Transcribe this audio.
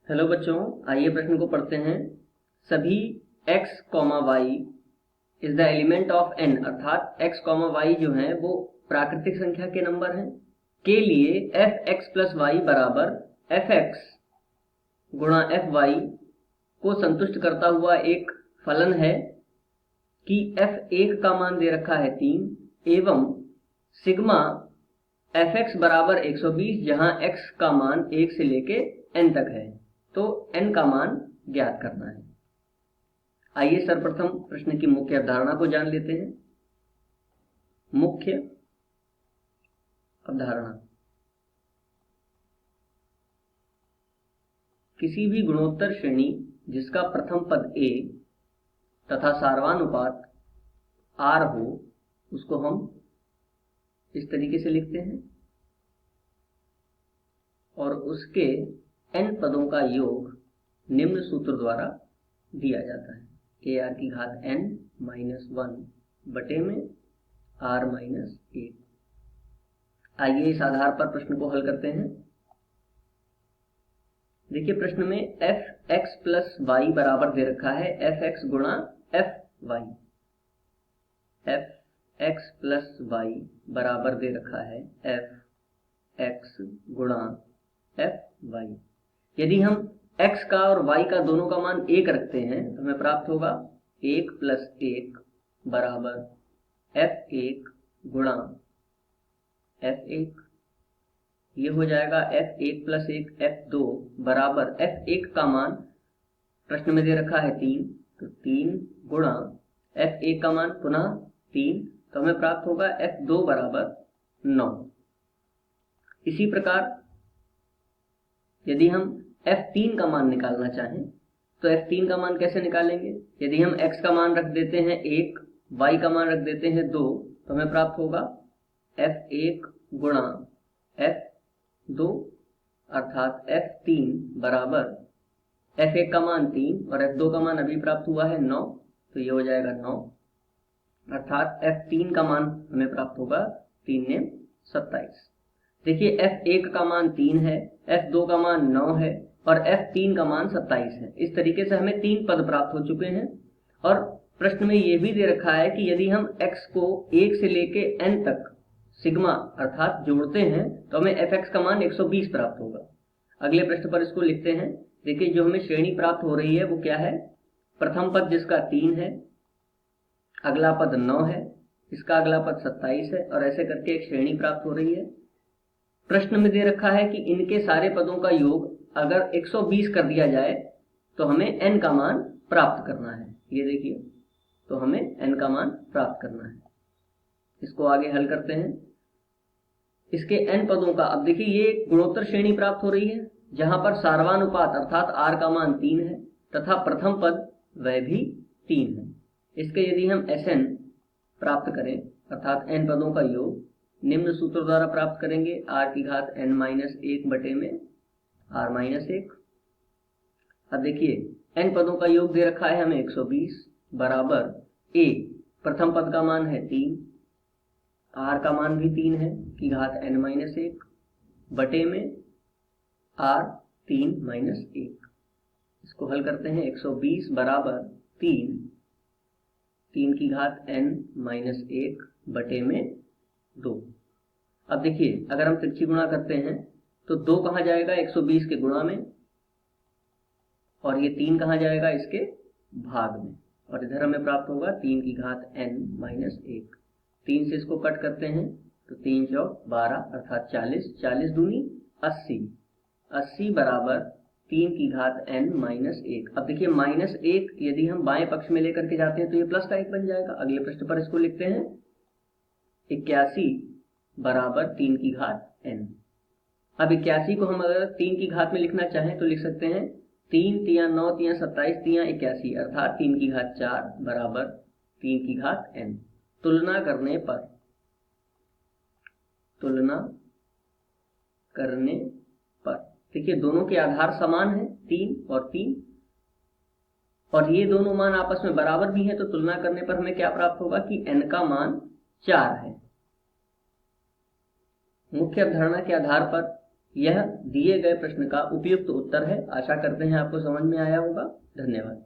Hello बच्चों, आइए प्रश्न को पढ़ते हैं। सभी x, y is the element of n, अर्थात x, y जो है वो प्राकृतिक संख्या के नंबर हैं के लिए f(x + y) बराबर f(x) गुणा f(y) को संतुष्ट करता हुआ एक फलन है कि f1 का मान दे रखा है 3 एवं सिग्मा f(x) बराबर 120, जहां x का मान 1 से लेके n तक है, तो n का मान ज्ञात करना है। आइए सर्वप्रथम प्रश्न की मुख्य अवधारणा को जान लेते हैं। मुख्य अवधारणा: किसी भी गुणोत्तर श्रेणी जिसका प्रथम पद a तथा सार्वनुपात r हो, उसको हम इस तरीके से लिखते हैं और उसके n पदों का योग निम्न सूत्र द्वारा दिया जाता है। ar की घात n माइनस 1 बटे में r माइनस 1। आइए इस आधार पर प्रश्न को हल करते हैं। देखिए, प्रश्न में f(x + y) बराबर दे रखा है f(x) गुणा f(y). f(x + y) बराबर दे रखा है f(x) गुणा f(y). यदि हम x का और y का दोनों का मान 1 रखते हैं तो हमें प्राप्त होगा 1 + 1 बराबर f1 गुणा f1। ये हो जाएगा f1 + 1 f2 बराबर f1 का मान प्रश्न में दे रखा है 3, तो 3 गुणा f1 का मान पुनः 3, तो हमें प्राप्त होगा f2 बराबर 9। इसी प्रकार यदि हम f3 का मान निकालना चाहें तो f3 का मान कैसे निकालेंगे? यदि हम x का मान रख देते हैं 1, y का मान रख देते हैं 2, तो हमें प्राप्त होगा f1 गुणा f2, अर्थात f3 बराबर f1 का मान 3 और f2 का मान अभी प्राप्त हुआ है 9, तो ये हो जाएगा 9, अर्थात f3 का मान हमें प्राप्त होगा 3 ने 27। देखिए, f1 का मान 3 है, f2 का मान 9 है और f3 का मान 27 है। इस तरीके से हमें 3 पद प्राप्त हो चुके हैं। और प्रश्न में यह भी दे रखा है कि यदि हम x को 1 से लेके n तक सिग्मा अर्थात जोड़ते हैं तो हमें f(x) का मान 120 प्राप्त होगा। अगले प्रश्न पर इसको लिखते हैं। देखिए, जो हमें श्रेणी प्राप्त हो रही है वो क्या है? प्रथम पद जिसका 3 है, अगला पद 9 है, इसका अगला पद 27 है और ऐसे करके एक श्रेणी प्राप्त हो रही है। प्रश्न में दे रखा है कि इनके सारे पदों का योग अगर 120 कर दिया जाए तो हमें n का मान प्राप्त करना है। ये देखिए, तो हमें n का मान प्राप्त करना है। इसको आगे हल करते हैं। इसके n पदों का, अब देखिए ये गुणोत्तर श्रेणी प्राप्त हो रही है जहां पर सार्वनुपात अर्थात r का मान 3 है तथा प्रथम पद वह भी 3 है। इसके यदि हम Sn प्राप्त करें अर्थात n पदों का योग निम्न सूत्र द्वारा प्राप्त करेंगे, r की घात n माइनस 1 बटे में r माइनस 1। अब देखिए, n पदों का योग दे रखा है हमें 120 बराबर a, प्रथम पद का मान है 3, r का मान भी 3 है की घात n माइनस 1 बटे में r 3 माइनस 1। इसको हल करते हैं। 120 बराबर 3 की घात n माइनस 1 बटे में 2। अब देखिए, अगर हम तिरछी गुणा करते हैं तो 2 कहाँ जाएगा 120 के गुणा में और ये 3 कहाँ जाएगा इसके भाग में, और इधर हमें प्राप्त होगा 3 की घात n माइनस 1। 3 से इसको कट करते हैं तो 3 चौक 12 अर्थात 40, 40 दूनी 80, 80 बराबर 3 की घात n माइनस 1। अब देखिए, माइनस 1 यदि हम बाएं पक्ष में लेकर के जाते हैं तो ये प्लस का 1 बन जाएगा। अगले प्रश्न पर इसको लिखते हैं। 81 बराबर 3 की घात n। अब 81 को हम अगर 3 की घात में लिखना चाहें तो लिख सकते हैं 3 तिया 9 तिया 27 तिया 81 अर्थात 3 की घात 4 बराबर 3 की घात n। तुलना करने पर देखिए, दोनों के आधार समान है 3 और 3, और ये दोनों मान आपस में बराबर भी हैं, तो तुलना करने पर हमें क्या प्राप्त होगा कि n का मान 4 है। मुख्य अवधारणा के आधार पर यह दिए गए प्रश्न का उपयुक्त उत्तर है। आशा करते हैं आपको समझ में आया होगा। धन्यवाद।